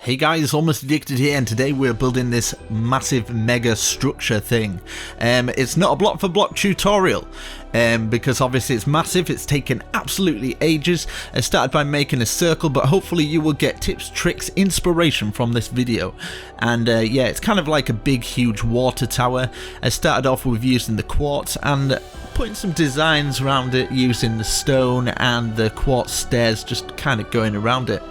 Hey guys, Almost Addicted here, and today we're building this massive mega structure thing. It's not a block for block tutorial, because obviously it's massive. It's taken absolutely ages. I started by making a circle, but hopefully you will get tips, tricks, inspiration from this video. And yeah, it's kind of like a big huge water tower. I started off with using the quartz and putting some designs around it using the stone and the quartz stairs, just kind of going around it.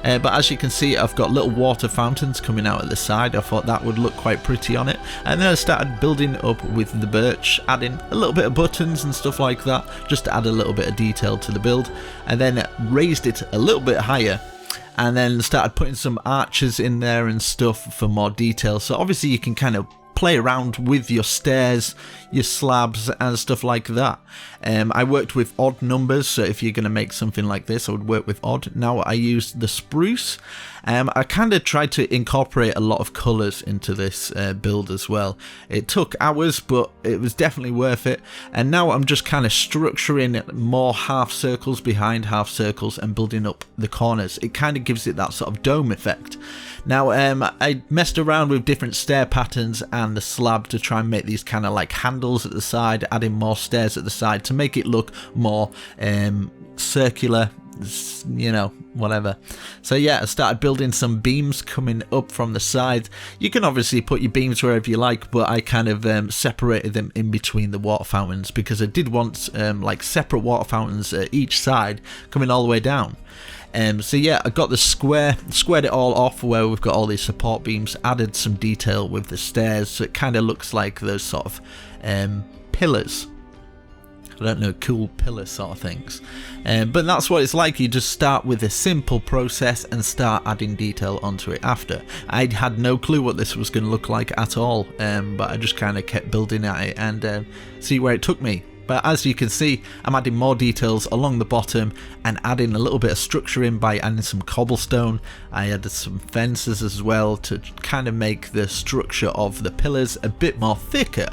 But as you can see, I've got little water fountains coming out at the side. I thought that would look quite pretty on it. And then I started building up with the birch, adding a little bit of buttons and stuff like that, just to add a little bit of detail to the build. And then raised it a little bit higher, and then started putting some arches in there and stuff for more detail. So obviously you can kind of play around with your stairs, your slabs and stuff like that. I worked with odd numbers, so if you're going to make something like this, I would work with odd. Now I used the spruce. I kind of tried to incorporate a lot of colours into this build as well. It took hours, but it was definitely worth it. And now I'm just kind of structuring more half circles behind half circles and building up the corners. It kind of gives it that sort of dome effect. Now I messed around with different stair patterns and the slab to try and make these kind of like handles at the side, adding more stairs at the side to make it look more circular, you know, whatever. So yeah, I started building some beams coming up from the side. You can obviously put your beams wherever you like, but I kind of separated them in between the water fountains because I did want like separate water fountains at each side coming all the way down. So yeah, I got the squared it all off where we've got all these support beams, added some detail with the stairs, so it kind of looks like those sort of pillars. I don't know, cool pillar sort of things. But that's what it's like. You just start with a simple process and start adding detail onto it after. I had no clue what this was going to look like at all, but I just kind of kept building at it and see where it took me. But as you can see, I'm adding more details along the bottom and adding a little bit of structure in by adding some cobblestone. I added some fences as well to kind of make the structure of the pillars a bit more thicker.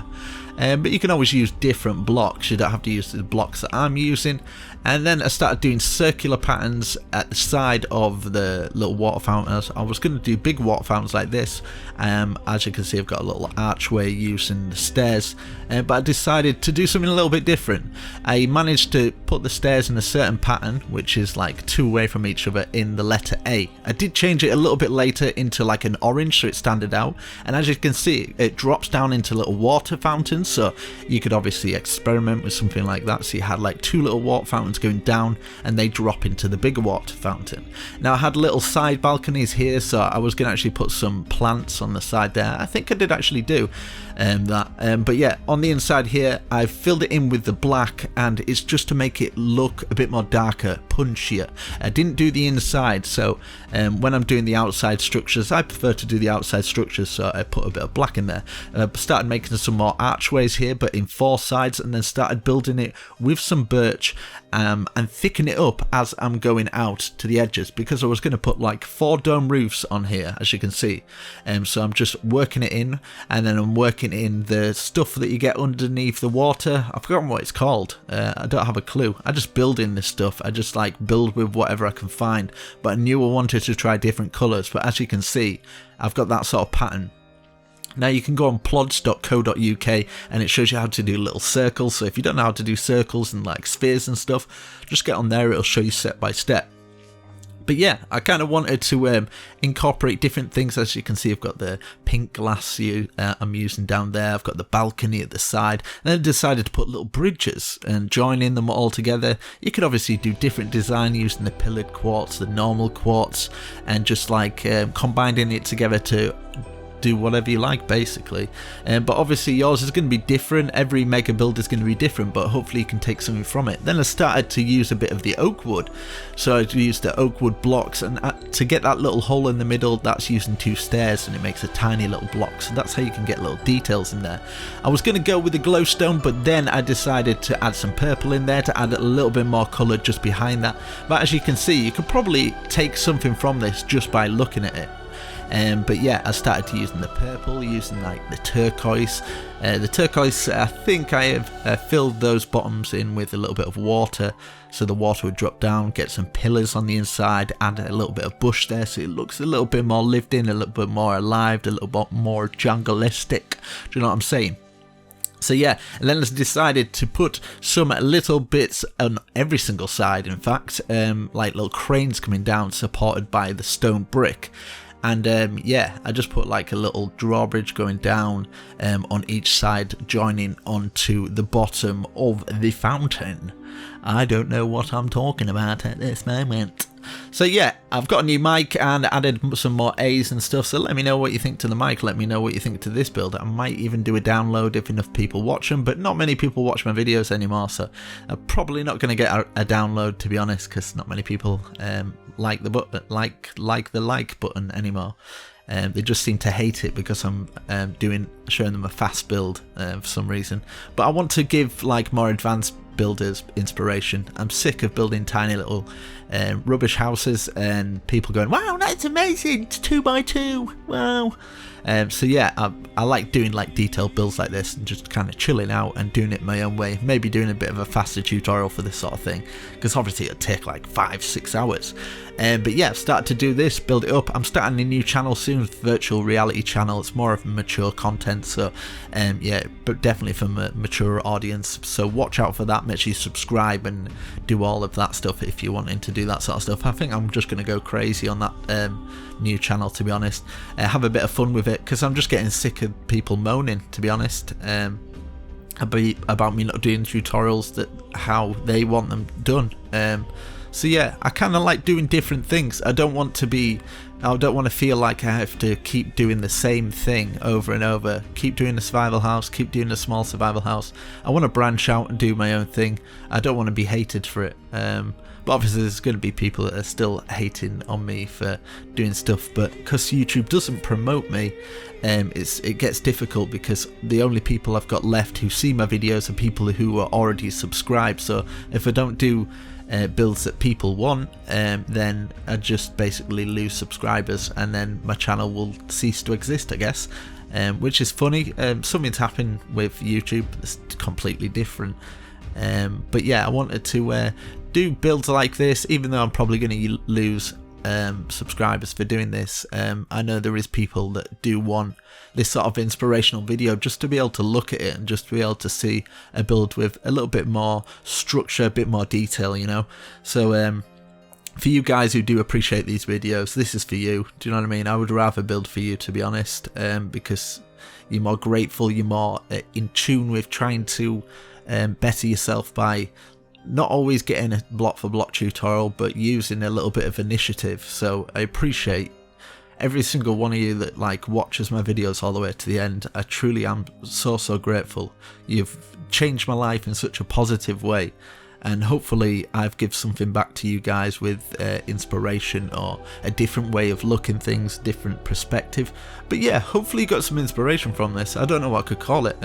But you can always use different blocks. You don't have to use the blocks that I'm using. And then I started doing circular patterns at the side of the little water fountains. I was going to do big water fountains like this. As you can see, I've got a little archway using the stairs. But I decided to do something a little bit different. I managed to put the stairs in a certain pattern, which is like two away from each other in the letter A. I did change it a little bit later into like an orange so it standed out. And as you can see, it drops down into little water fountains. So you could obviously experiment with something like that. So you had like two little water fountains going down and they drop into the bigger water fountain. Now I had little side balconies here, so I was going to actually put some plants on the side there. I think I did actually do that. But yeah, on the inside here I've filled it in with the black, and it's just to make it look a bit more darker, punchier. I didn't do the inside, so when I'm doing the outside structures, I prefer to do the outside structures, so I put a bit of black in there. Started making some more archways here, but in four sides, and then started building it with some birch and thicken it up as I'm going out to the edges, because I was going to put like 4 dome roofs on here, as you can see. So I'm just working it in, and then I'm working in the stuff that you get underneath the water. I've forgotten what it's called. I don't have a clue. I just build in this stuff. I just like build with whatever I can find, but I knew I wanted to try different colours. But as you can see, I've got that sort of pattern. Now you can go on plods.co.uk and it shows you how to do little circles. So if you don't know how to do circles and like spheres and stuff, just get on there. It'll show you step by step. But yeah, I kind of wanted to incorporate different things. As you can see, I've got the pink glass I'm using down there. I've got the balcony at the side. And then I decided to put little bridges and joining them all together. You could obviously do different design using the pillared quartz, the normal quartz, and just like combining it together to do whatever you like basically. But obviously yours is going to be different. Every mega build is going to be different, but hopefully you can take something from it. Then I started to use a bit of the oak wood, so I used the oak wood blocks, and to get that little hole in the middle, that's using 2 stairs, and it makes a tiny little block. So that's how you can get little details in there. I was going to go with the glowstone, but then I decided to add some purple in there to add a little bit more colour just behind that. But as you can see, you could probably take something from this just by looking at it. But yeah, I started using the purple, using like the turquoise. The turquoise, I think I have filled those bottoms in with a little bit of water, so the water would drop down, get some pillars on the inside, add a little bit of bush there, so it looks a little bit more lived in, a little bit more alive, a little bit more jungleistic. Do you know what I'm saying? So yeah, and then I decided to put some little bits on every single side, in fact, like little cranes coming down supported by the stone brick. And yeah, I just put like a little drawbridge going down on each side, joining onto the bottom of the fountain. I don't know what I'm talking about at this moment. So yeah, I've got a new mic and added some more A's and stuff, so let me know what you think to the mic, let me know what you think to this build. I might even do a download if enough people watch them, but not many people watch my videos anymore, so I'm probably not going to get a download, to be honest, because not many people like the button, like the like button anymore. They just seem to hate it because I'm showing them a fast build for some reason. But I want to give like more advanced builders inspiration. I'm sick of building tiny little rubbish houses and people going, wow, that's amazing, it's 2x2, wow. So yeah, I like doing like detailed builds like this and just kind of chilling out and doing it my own way, maybe doing a bit of a faster tutorial for this sort of thing, because obviously it'll take like 5-6 hours. But yeah, I've started to do this, build it up. I'm starting a new channel soon, virtual reality channel. It's more of mature content, so yeah, but definitely for a mature audience, so watch out for that. Make sure you subscribe and do all of that stuff if you're wanting to do that sort of stuff. I think I'm just going to go crazy on that new channel, to be honest. Have a bit of fun with it, because I'm just getting sick of people moaning, to be honest, about me not doing tutorials that how they want them done. So yeah, I kind of like doing different things. I don't want to feel like I have to keep doing the same thing over and over. Keep doing the survival house, keep doing the small survival house. I want to branch out and do my own thing. I don't want to be hated for it. But obviously there's going to be people that are still hating on me for doing stuff, but because YouTube doesn't promote me, it gets difficult, because the only people I've got left who see my videos are people who are already subscribed. So if I don't do builds that people want, then I just basically lose subscribers, and then my channel will cease to exist, I guess. Which is funny. Something's happened with YouTube that's completely different. But yeah, I wanted to do builds like this, even though I'm probably going to lose subscribers for doing this. I know there is people that do want this sort of inspirational video just to be able to look at it and just to be able to see a build with a little bit more structure, a bit more detail, you know. So for you guys who do appreciate these videos, this is for you. Do you know what I mean? I would rather build for you, to be honest, because you're more grateful, you're more in tune with trying to better yourself by not always getting a block for block tutorial, but using a little bit of initiative. So I appreciate every single one of you that like watches my videos all the way to the end. I truly am so grateful. You've changed my life in such a positive way, and hopefully I've given something back to you guys with inspiration or a different way of looking things, different perspective. But yeah, hopefully you got some inspiration from this. I don't know what I could call it.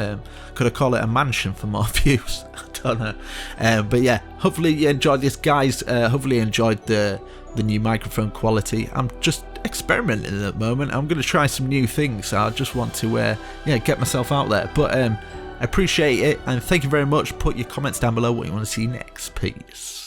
Could I call it a mansion for more views? I don't know. But yeah, hopefully you enjoyed this, guys. Hopefully you enjoyed the new microphone quality. I'm just experimenting at the moment. I'm going to try some new things. So I just want to yeah, get myself out there. But I appreciate it, and thank you very much. Put your comments down below what you want to see next. Peace.